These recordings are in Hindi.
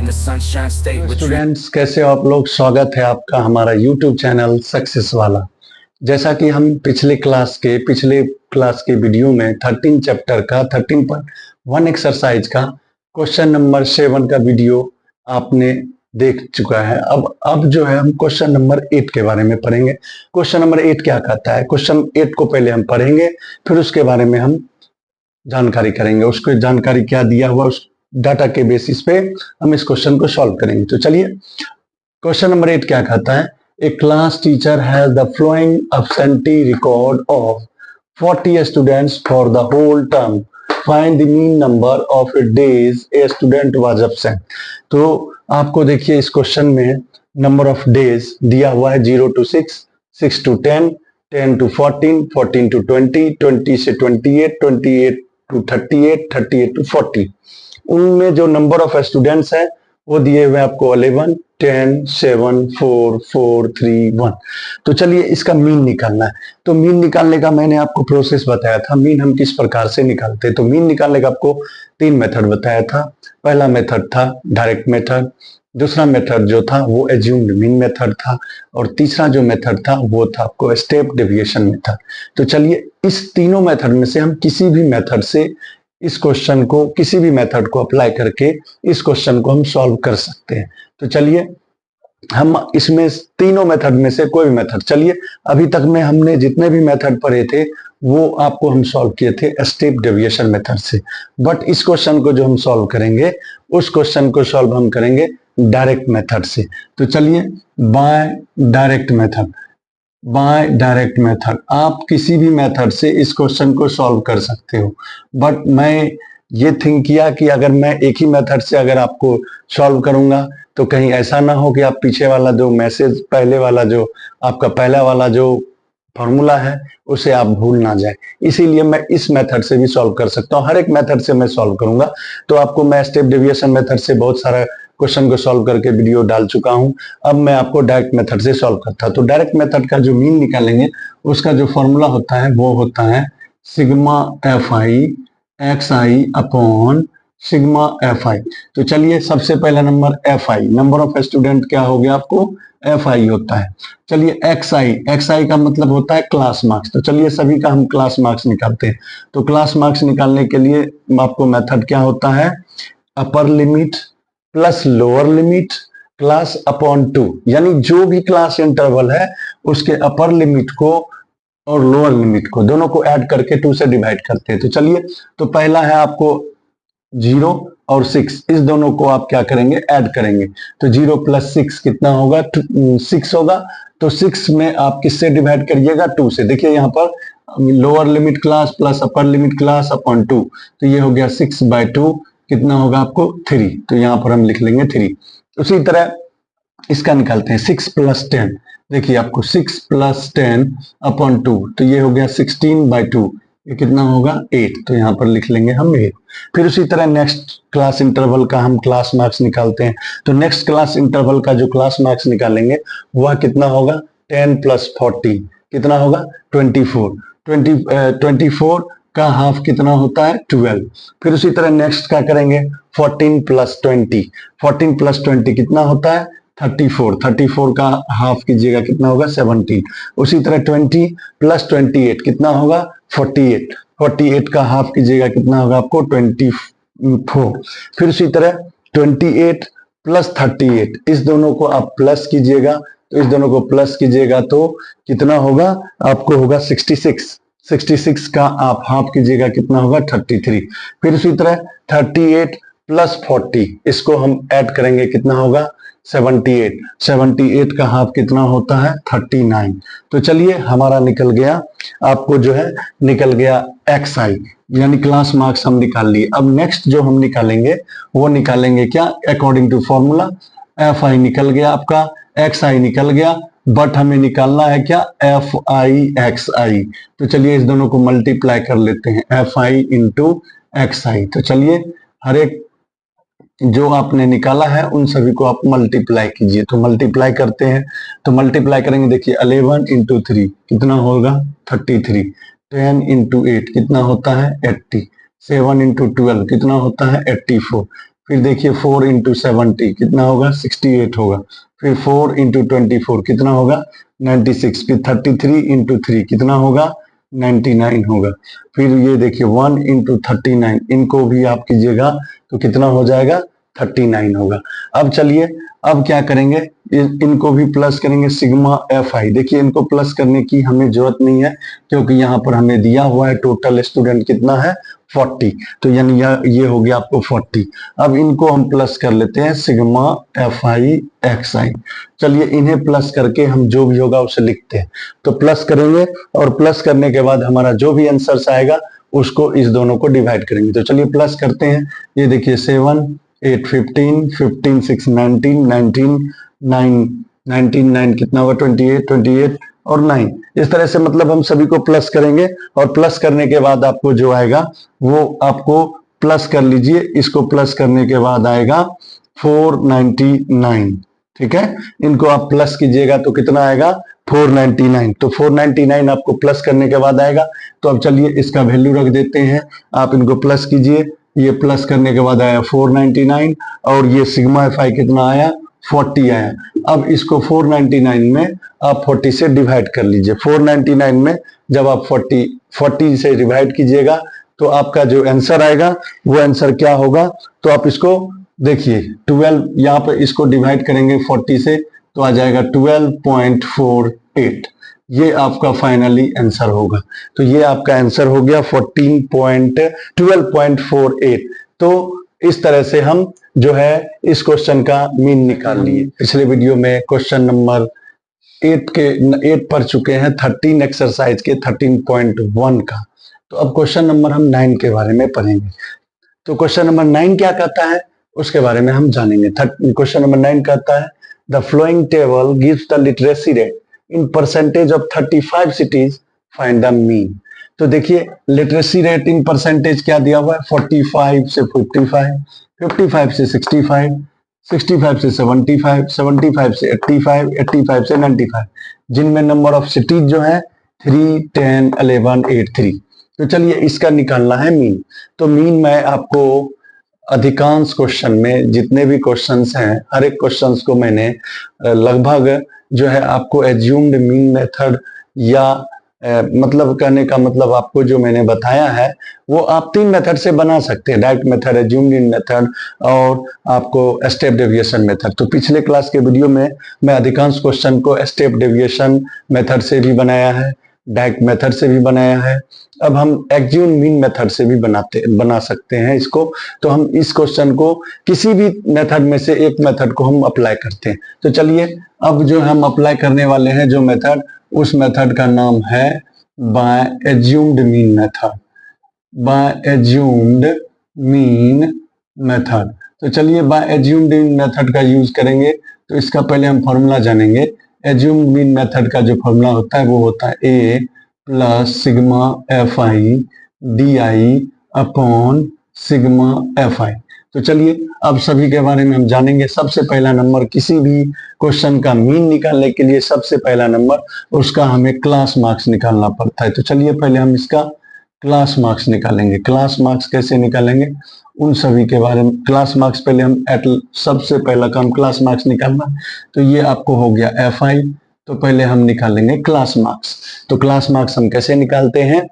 in the sunshine state with students कैसे हो आप लोग। स्वागत है आपका हमारा यूट्यूब चैनल सक्सेस वाला। जैसा कि हम पिछले क्लास के वीडियो में 13 चैप्टर का 13.1 एक्सरसाइज का क्वेश्चन नंबर 7 का वीडियो आपने देख चुका है। अब जो है हम क्वेश्चन नंबर 8 के बारे में पढ़ेंगे। क्वेश्चन नंबर 8 क्या कहता है, क्वेश्चन 8 को पहले हम पढ़ेंगे, फिर उसके बारे में हम जानकारी करेंगे। उसको जानकारी क्या दिया हुआ उस डाटा के बेसिस पे हम इस क्वेश्चन को सॉल्व करेंगे। तो चलिए क्वेश्चन नंबर 8 क्या कहता है, a class teacher has the following absentee record of 40 students for the whole term, find the mean number of days a student was absent. तो आपको देखिए इस क्वेश्चन में नंबर ऑफ डेज दिया हुआ है 0 to 6, 6 to 10, 10 to 14, 14 to 20, 20 से 28, 28 to 38, 38 to 40। उनमें जो नंबर ऑफ स्टूडेंट्स है वो दिए हुए आपको 11, 10, 7, 4, 4, 3, 1। तो चलिए इसका मीन निकालना है। तो मीन निकालने का मैंने आपको प्रोसेस बताया था, मीन हम किस प्रकार से निकालते हैं। तो मीन निकालने का आपको 3 मेथड बताया था। पहला मेथड था डायरेक्ट मेथड, दूसरा मेथड जो था वो एज्यूम्ड मीन मेथड था, और तीसरा जो मेथड था वो था आपको स्टेप डेविएशन मेथड। तो चलिए इस तीनों मेथड में से हम किसी भी मेथड से इस क्वेश्चन को, किसी भी मेथड को अप्लाई करके इस क्वेश्चन को हम सॉल्व कर सकते हैं। तो चलिए हम इसमें तीनों मेथड में से कोई भी मेथड, चलिए अभी तक में हमने जितने भी मेथड पढ़े थे वो आपको हम सॉल्व किए थे स्टेप डेविएशन मेथड से, बट इस क्वेश्चन को जो हम सॉल्व करेंगे उस क्वेश्चन को सॉल्व हम करेंगे डायरेक्ट मेथड से। तो चलिए by direct method, by direct method आप किसी भी मेथड से इस क्वेश्चन को सॉल्व कर सकते हो, बट मैं ये थिंक किया कि अगर मैं एक ही मेथड से अगर आपको सॉल्व करूंगा तो कहीं ऐसा ना हो कि आप पीछे वाला जो मैसेज, पहले वाला जो आपका पहला वाला जो फॉर्मूला है उसे आप भूल ना जाए। इसीलिए मैं इस मेथड से भी सॉल्व कर सकता हूँ, हर एक मेथड से मैं सॉल्व करूंगा। तो आपको मैं स्टेप डेविएशन मेथड से बहुत सारा क्वेश्चन को सॉल्व करके वीडियो डाल चुका हूं। अब मैं आपको डायरेक्ट मेथड से सॉल्व करता हूं। तो डायरेक्ट मेथड का जो मीन निकालेंगे उसका जो फॉर्मूला होता है वो होता है sigma F I x I upon sigma F I. तो चलिए सबसे पहला number F I, number of student क्या हो गया आपको, एफ आई होता है। चलिए एक्स आई का मतलब होता है क्लास मार्क्स। तो चलिए सभी का हम क्लास मार्क्स निकालते हैं। तो क्लास मार्क्स निकालने के लिए आपको मेथड क्या होता है, upper limit plus lower limit class upon 2, यानी जो भी क्लास इंटरवल है उसके अपर लिमिट को और लोअर लिमिट को दोनों को ऐड करके 2 से डिवाइड करते हैं। तो चलिए तो पहला है आपको 0 और 6, इस दोनों को आप क्या करेंगे, ऐड करेंगे। तो 0 + 6 कितना होगा, 6 होगा। तो 6 में आप किससे डिवाइड करिएगा, 2 से। देखिए यहाँ पर lower limit class plus upper limit class upon 2, तो ये हो गया 6/2, कितना होगा आपको 3। तो यहाँ पर हम लिख लेंगे 3। उसी तरह इसका निकालते हैं 6 + 10। देखिए आपको 6 + 10 अपॉन 2, तो ये हो गया 16/2, ये कितना होगा 8। तो यहाँ पर लिख लेंगे हम 8। फिर उसी तरह नेक्स्ट क्लास इंटरवल का हम क्लास मार्क्स निकालते हैं। तो नेक्स्ट क्लास इंटरवल का जो क्लास मार्क्स निकालेंगे वह कितना होगा, 10 + 40 कितना होगा 24। 24 का हाफ कितना होता है 12। फिर उसी तरह नेक्स्ट क्या करेंगे, 14 + 20, 14 + 20 कितना होता है 34। 34 का हाफ कीजिएगा कितना होगा 17। उसी तरह 20 + 28 कितना होगा 48। 48 का हाफ कीजिएगा कितना होगा आपको 24। फिर उसी तरह 28 + 38, इस दोनों को आप प्लस कीजिएगा, तो इस दोनों को प्लस कीजिएगा तो कितना होगा आपको होगा 66। 66 का आप हाफ कीजिएगा कितना होगा 33। फिर उसी तरह 38 + 40, इसको हम ऐड करेंगे कितना होगा 78। 78 का हाफ कितना होता है 39। तो चलिए हमारा निकल गया, आपको जो है निकल गया एक्स आई, यानी क्लास मार्क्स हम निकाल लिए। अब नेक्स्ट जो हम निकालेंगे वो निकालेंगे क्या, according to formula f i निकल गया आपका, एक्स आई निकल गया, बट हमें निकालना है क्या, एफ आई एक्स आई। तो चलिए इस दोनों को मल्टीप्लाई कर लेते हैं, एफ आई इंटू एक्स आई। तो चलिए हर एक जो आपने निकाला है उन सभी को आप मल्टीप्लाई कीजिए। तो मल्टीप्लाई करते हैं, तो मल्टीप्लाई करेंगे, देखिए 11 × 3 कितना होगा 33, 10 × 8 कितना होता है 80, 7 × 12 कितना होता है 84, फिर देखिए 4 इंटू 70 कितना होगा 68 होगा। फिर 4 इंटू 24 कितना होगा 96। फिर 33 इंटू 3 कितना होगा 99 होगा। फिर ये देखिए 1 इंटू 39 इनको भी आप कीजिएगा तो कितना हो जाएगा 39 होगा। अब चलिए अब क्या करेंगे, इनको भी प्लस करेंगे सिग्मा एफ आई। देखिए इनको प्लस करने की हमें जरूरत नहीं है क्योंकि यहाँ पर हमें दिया हुआ है टोटल स्टूडेंट कितना है 40, तो यानी ये हो गया आपको 40। अब इनको हम प्लस कर लेते हैं सिग्मा एफ आई एक्स आई। चलिए इन्हें प्लस करके हम जो भी होगा उसे लिखते हैं। तो प्लस करेंगे और प्लस करने के बाद हमारा जो भी आंसर आएगा उसको इस दोनों को डिवाइड करेंगे। तो चलिए प्लस करते हैं। ये देखिए 7 8 15 15 6 19 19 9 19 9 कितना होगा 28 28 और 9। इस तरह से मतलब हम सभी को प्लस करेंगे और प्लस करने के बाद आपको जो आएगा वो आपको प्लस कर लीजिए। इसको प्लस करने के बाद आएगा 499। ठीक है, इनको आप प्लस कीजिएगा तो कितना आएगा 499। तो 499 आपको प्लस करने के बाद आएगा। तो अब चलिए इसका वैल्यू रख देते हैं, आप इनको प्लस कीजिए। ये प्लस करने के बाद आया 499 और ये सिग्मा एफ आई कितना आया 40 आया। अब इसको 499 में आप 40 से डिवाइड कर लीजिए। 499 में जब आप 40 से डिवाइड कीजिएगा तो आपका जो आंसर आएगा वो आंसर क्या होगा, तो आप इसको देखिए 12 यहाँ पे इसको डिवाइड करेंगे 40 से तो आ जाएगा 12.48। ये आपका फाइनली आंसर होगा। तो ये आपका आंसर हो गया 12.48। तो इस तरह से हम जो है इस क्वेश्चन का मीन निकाल लिए। पिछले वीडियो में क्वेश्चन नंबर 8 पढ़ चुके हैं 13 एक्सरसाइज के 13.1 का। तो अब क्वेश्चन नंबर हम 9 के बारे में पढ़ेंगे। तो क्वेश्चन नंबर 9 क्या कहता है उसके बारे में हम जानेंगे। क्वेश्चन नंबर 9 कहता है the flowing table gives the literacy rate in percentage of 35 cities, find the mean. तो देखिए लिटरेसी रेट इन परसेंटेज क्या दिया हुआ है 45 से 55, 55 से 65, 65 से 75, 75 से 85, 85 से 95, जिनमें नंबर ऑफ सिटीज जो है 3, 10, 11, 8, 3। तो चलिए इसका निकालना है मीन। तो मीन मैं आपको अधिकांश क्वेश्चन में जितने भी क्वेश्चंस हैं हर एक क्वेश्चंस को मैंने लगभग जो है आपको एज्यूम्ड मीन मेथड या मतलब कहने का मतलब आपको जो मैंने बताया है वो आप 3 मेथड से बना सकते हैं, direct method, assumed mean method और आपको स्टेप डेविएशन मेथड। तो पिछले क्लास के वीडियो में मैं अधिकांश क्वेश्चन को स्टेप डेविएशन मेथड से भी बनाया है, डायरेक्ट मेथड से भी बनाया है। अब हम एज्यूम्ड मीन मेथड से भी बना सकते हैं इसको। तो हम इस क्वेश्चन को किसी भी मेथड में से एक मेथड को हम अप्लाई करते हैं। तो चलिए अब जो हम अप्लाई करने वाले हैं जो मेथड, उस मेथड का नाम है by assumed mean method, by assumed mean method. तो चलिए बाय एज्यूम्ड मीन मेथड का यूज करेंगे। तो इसका पहले हम फॉर्मूला जानेंगे। एज्यूम्ड मीन मेथड का जो फॉर्मूला होता है वो होता है A plus sigma F I D I upon sigma F I. तो चलिए अब सभी के बारे में हम जानेंगे। सबसे पहला नंबर, किसी भी क्वेश्चन का मीन निकालने के लिए सबसे पहला नंबर उसका हमें क्लास मार्क्स निकालना पड़ता है। तो चलिए पहले हम इसका क्लास मार्क्स निकालेंगे। क्लास मार्क्स कैसे निकालेंगे उन सभी के बारे में, क्लास मार्क्स पहले हम सबसे पहला काम क्लास मार्क्स निकालना। तो ये आपको हो गया एफ आई। तो पहले हम निकालेंगे क्लास मार्क्स। तो क्लास मार्क्स हम कैसे निकालते हैं,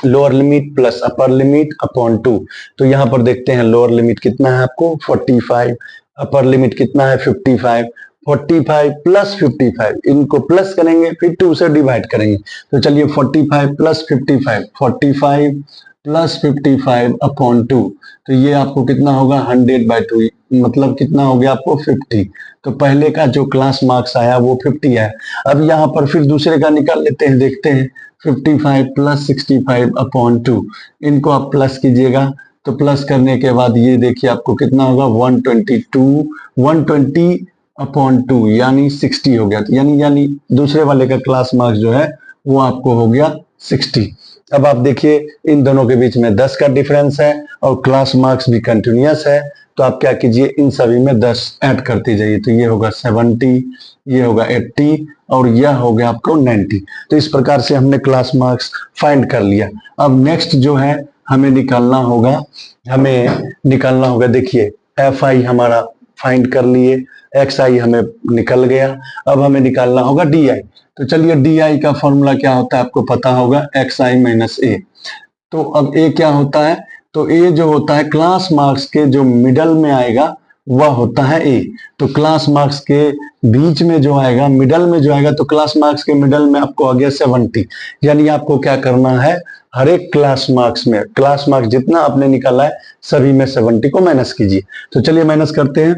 lower limit plus upper limit upon 2। तो यहाँ पर देखते हैं लोअर लिमिट कितना है आपको 45, अपर लिमिट कितना है 55, 45 प्लस 55 इनको प्लस करेंगे फिर 2 से डिवाइड करेंगे। तो चलिए 45 प्लस 55, 45 प्लस 55 अपॉन 2। तो ये आपको कितना होगा 100/2, मतलब कितना हो गया आपको 50। तो पहले का जो क्लास मार्क्स आया वो 50 है। अब यहाँ पर फिर दूसरे का निकाल लेते हैं, देखते हैं 55 प्लस 65 अपॉन 2, इनको आप प्लस कीजिएगा। तो प्लस करने के बाद ये देखिए आपको कितना होगा 120 अपॉन 2 यानी 60 हो गया। यानी दूसरे वाले का क्लास मार्क्स जो है वो आपको हो गया 60। अब आप देखिए इन दोनों के बीच में 10 का डिफरेंस है और क्लास मार्क्स भी कंटिन्यूअस है। तो आप क्या कीजिए इन सभी में 10 ऐड करते जाइए। तो ये होगा 70, ये होगा 80 और यह हो गया आपको 90। तो इस प्रकार से हमने क्लास मार्क्स फाइंड कर लिया। अब नेक्स्ट जो है हमें निकालना होगा देखिए एफ आई हमारा फाइंड कर लिए, एक्स आई हमें निकल गया। अब हमें निकालना होगा डी आई। तो चलिए डी आई का फॉर्मूला क्या होता है आपको पता होगा, एक्स आई माइनस ए। तो अब ए क्या होता है, तो ए जो होता है क्लास मार्क्स के जो मिडल में आएगा वह होता है ए। तो क्लास मार्क्स के बीच में जो आएगा, मिडल में जो आएगा, तो क्लास मार्क्स के मिडल में आपको आ गया 70। यानी आपको क्या करना है, हर एक क्लास मार्क्स में, क्लास मार्क्स जितना आपने निकाला है सभी में 70 को माइनस कीजिए। तो चलिए माइनस करते हैं।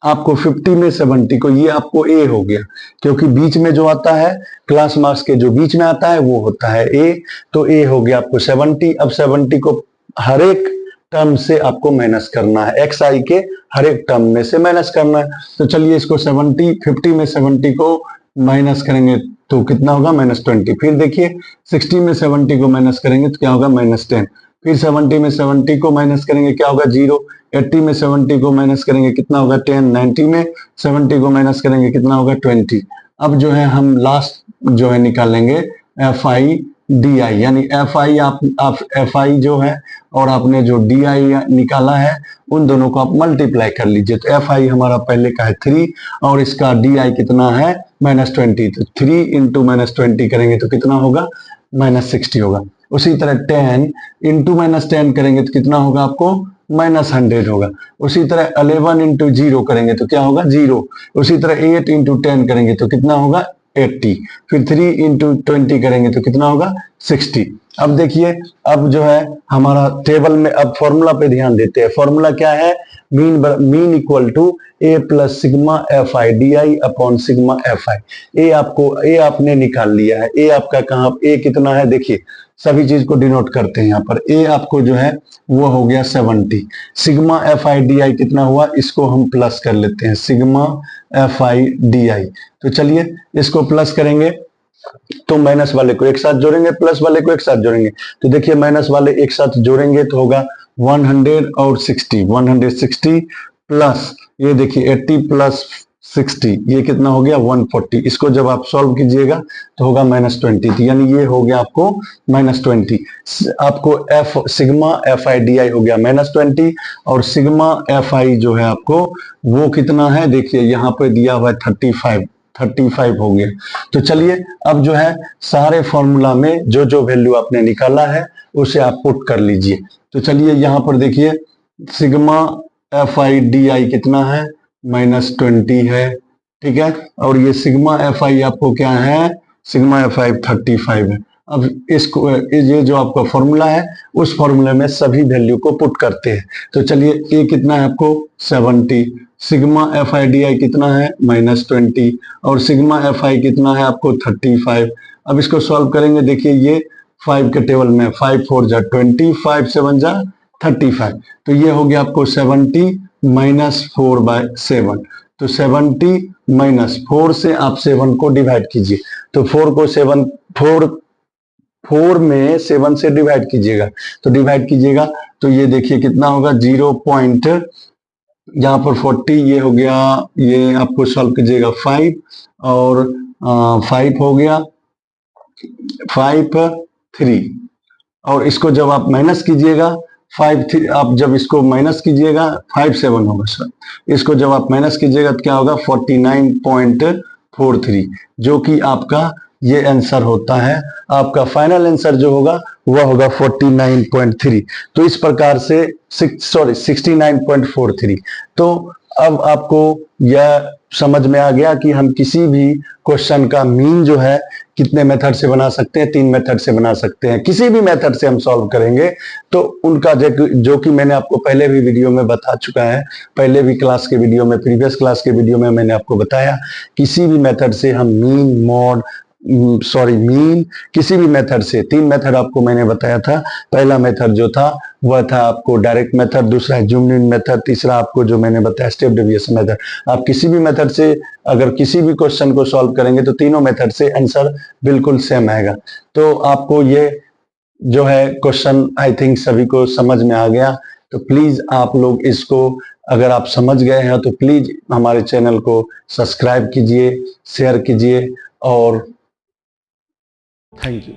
आपको 50 में 70 को, ये आपको ए हो गया, क्योंकि बीच में जो आता है क्लास मार्क्स के जो बीच में आता है वो होता है ए। तो ए हो गया आपको 70। अब 70 को हर एक टर्म से आपको माइनस करना है, एक्स आई के हर एक टर्म में से माइनस करना है। तो चलिए इसको 50 में 70 को माइनस करेंगे तो कितना होगा, -20। फिर देखिए 60 में 70 को माइनस करेंगे तो क्या होगा, -10। फिर 70 में 70 को माइनस करेंगे क्या होगा, 0। 80 में 70 को माइनस करेंगे कितना होगा, 10। 90 में 70 को माइनस करेंगे कितना होगा, 20। अब जो है हम लास्ट जो है निकालेंगे एफ आई डी आई, यानी एफ आई आप एफ आई जो है और आपने जो डी आई निकाला है उन दोनों को आप मल्टीप्लाई कर लीजिए। तो एफ आई हमारा पहले का है 3 और इसका डी आई कितना है, -20। तो 3 इंटू -20 करेंगे तो कितना होगा, -60 होगा। उसी तरह 10 इंटू -10 करेंगे तो कितना होगा आपको, -100 होगा। उसी तरह 11 इंटू 0 करेंगे तो क्या होगा, 0। उसी तरह 8 इंटू 10 करेंगे तो कितना होगा, 80। फिर 3 इंटू 20 करेंगे तो कितना होगा, 60। अब देखिए, अब जो है हमारा टेबल में, अब फॉर्मूला पे ध्यान देते हैं। फॉर्मूला क्या है, mean equal to A plus sigma F I D I upon sigma F I. A आपने निकाल लिया है। ए आपका कहाँ, ए कितना है, देखिए सभी चीज को डिनोट करते हैं यहाँ पर। ए आपको जो है वो हो गया 70। सिग्मा एफ आई डी आई कितना हुआ, इसको हम प्लस कर लेते हैं, सिग्मा एफ आई डी आई। तो चलिए इसको प्लस करेंगे तो माइनस वाले को एक साथ जोड़ेंगे, प्लस वाले को एक साथ जोड़ेंगे। तो देखिए माइनस वाले एक साथ जोड़ेंगे तो होगा 160 प्लस ये देखिए 80 प्लस 60, ये कितना हो गया, 140। इसको जब आप सॉल्व कीजिएगा तो होगा -20। यानी ये हो गया आपको -20। आपको F sigma F I D आई हो गया -20 और सिग्मा एफ आई जो है आपको वो कितना है, देखिए यहाँ पे दिया हुआ है 35 हो गया। तो चलिए अब जो है सारे फॉर्मूला में जो जो वैल्यू आपने निकाला है उसे आप पुट कर लीजिए। तो चलिए यहाँ पर देखिए सिग्मा एफ आई डी आई कितना है, -20 है, ठीक है। और ये सिग्मा एफ आई आपको क्या है, सिग्मा एफ आई 35 है। अब इसको ये जो आपका फॉर्मूला है उस फॉर्मूले में सभी वैल्यू को पुट करते हैं। तो चलिए ए कितना है आपको 70, सिग्मा एफ आई डी आई कितना है -20 और सिग्मा एफ आई कितना है आपको 35। अब इसको सॉल्व करेंगे, देखिए ये 5 के टेबल में 5 4 जा 20, 5 7 जा 35। तो ये हो गया आपको 70 -4/7। तो 70 -4 से आप 7 को डिवाइड कीजिए। तो 4 में 7 से डिवाइड कीजिएगा, तो डिवाइड कीजिएगा तो ये देखिए कितना होगा 0. यहाँ पर 40, ये हो गया, ये आपको सॉल्व कीजिएगा 5 और 5 हो गया 5 3 और इसको जब आप माइनस कीजिएगा 5 3, आप जब इसको माइनस कीजिएगा 5 7 होगा सर। इसको जब आप माइनस कीजिएगा तो क्या होगा 49.43, जो कि आपका ये आंसर होता है। आपका फाइनल आंसर जो होगा वह होगा 49.3। तो इस प्रकार से 69.43। तो अब आपको यह समझ में आ गया कि हम किसी भी क्वेश्चन का मीन जो है कितने मेथड से बना सकते हैं, 3 मेथड से बना सकते हैं। किसी भी मेथड से हम सॉल्व करेंगे तो उनका जो कि मैंने आपको पहले भी वीडियो में बता चुका है, पहले भी क्लास के वीडियो में, प्रीवियस क्लास के वीडियो में मैंने आपको बताया, किसी भी मेथड से हम मीन किसी भी मेथड से 3 मेथड आपको मैंने बताया था। पहला मेथड जो था वह था आपको डायरेक्ट मेथड, दूसरा है जूम इन मेथड, तीसरा आपको जो मैंने बताया स्टेप डेविएशन मेथड। आप किसी भी मेथड से अगर किसी भी क्वेश्चन को सॉल्व करेंगे तो तीनों मेथड से आंसर बिल्कुल सेम आएगा। तो आपको ये जो है क्वेश्चन आई थिंक सभी को समझ में आ गया। तो प्लीज आप लोग इसको अगर आप समझ गए हैं तो प्लीज हमारे चैनल को सब्सक्राइब कीजिए, शेयर कीजिए और थैंक यू।